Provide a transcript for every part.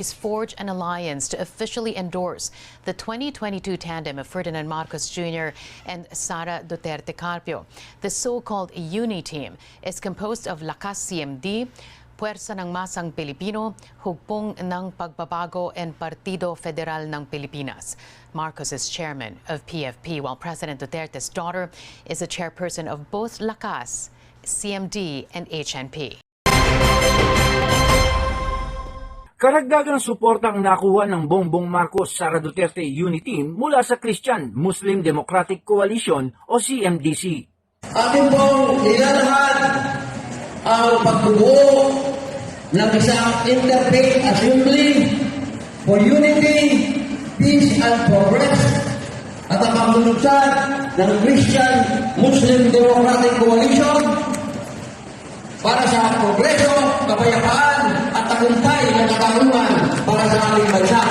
Forged an alliance to officially endorse the 2022 tandem of Ferdinand Marcos Jr. and Sara Duterte Carpio. The so-called Uniteam is composed of Lakas CMD, Puwersa ng Masang Pilipino, Hugpong ng Pagbabago, and Partido Federal ng Pilipinas. Marcos is chairman of PFP, while President Duterte's daughter is the chairperson of both Lakas, CMD, and HNP. Karagdagang suporta ang nakuha ng Bongbong Marcos Sara Duterte Uniteam mula sa Christian Muslim Democratic Coalition o CMDC. Atin pong ilalahad ang pagbubuo ng isang interfaith assembly for unity, peace and progress at ang paglunsad ng Christian Muslim Democratic Coalition para sa progreso, kapayapaan at tagumpay ng katarungan para sa ating bansa.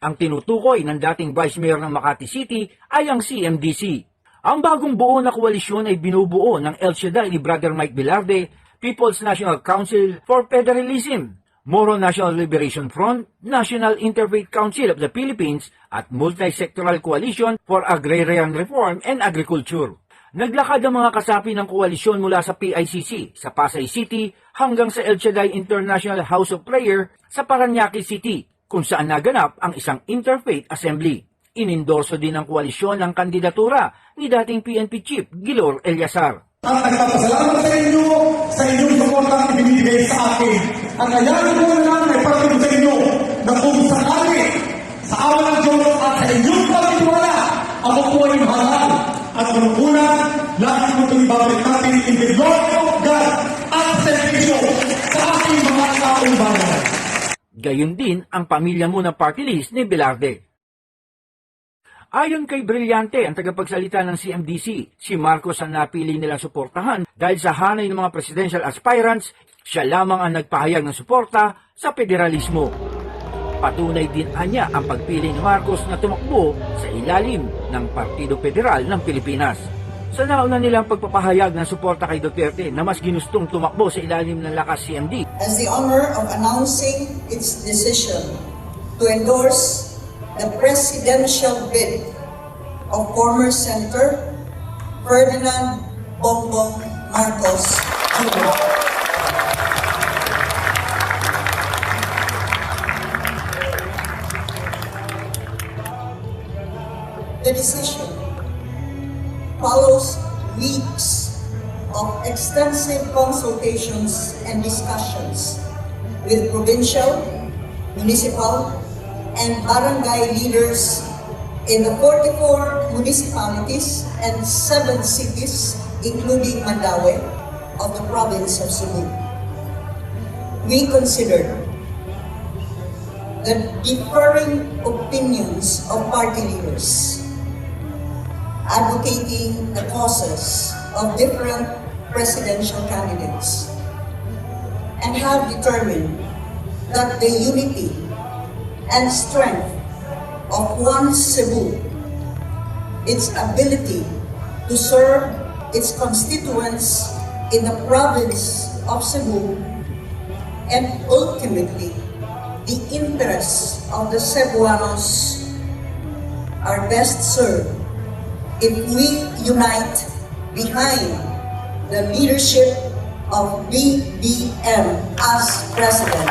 Ang tinutukoy ng dating Vice Mayor ng Makati City ay ang CMDC. Ang bagong buo na koalisyon ay binubuo ng El Shaddai ni Brother Mike Velarde, People's National Council for Federalism, Moro National Liberation Front, National Interfaith Council of the Philippines at Multi-Sectoral Coalition for Agrarian Reform and Agriculture. Naglakad ang mga kasapi ng koalisyon mula sa PICC sa Pasay City hanggang sa El Shaddai International House of Prayer sa Parañaque City, kung saan naganap ang isang interfaith assembly. Inendorso din ng koalisyon ang kandidatura ni dating PNP Chief Gilor Eliazar. At nagpapasalamat sa inyo sa inyong suportang ibinibigay sa akin. Ang kailangan ko naman ay parating sa inyo na kung sakali sa awa ng Diyos at sa inyong pagtitiwala, ako po ay mahal. At manukunan, lagi mo itong ibabalik natin in the Lord of God at servisyo sa ating mga taong bayan. Gayon din ang pamilya mo ng party list ni Velarde. Ayon kay Brillante, ang tagapagsalita ng CMDC, si Marcos ang napili nilang suportahan dahil sa hanay ng mga presidential aspirants, siya lamang ang nagpahayag ng suporta sa federalismo. Patunay din anya ang pagpili ni Marcos na tumakbo sa ilalim ng Partido Federal ng Pilipinas. Sa nauna nilang pagpapahayag ng suporta kay Duterte na mas ginustong tumakbo sa ilalim ng Lakas CMD. Has the honor of announcing its decision to endorse the presidential bid of former Senator Ferdinand Bongbong Marcos Jr. The decision follows weeks of extensive consultations and discussions with provincial, municipal, and barangay leaders in the 44 municipalities and 7 cities, including Mandaue, of the province of Cebu. We considered the differing opinions of party leaders, advocating the causes of different presidential candidates, and have determined that the unity and strength of one Cebu, its ability to serve its constituents in the province of Cebu, and ultimately the interests of the Cebuanos are best served if we unite behind the leadership of BBM as President.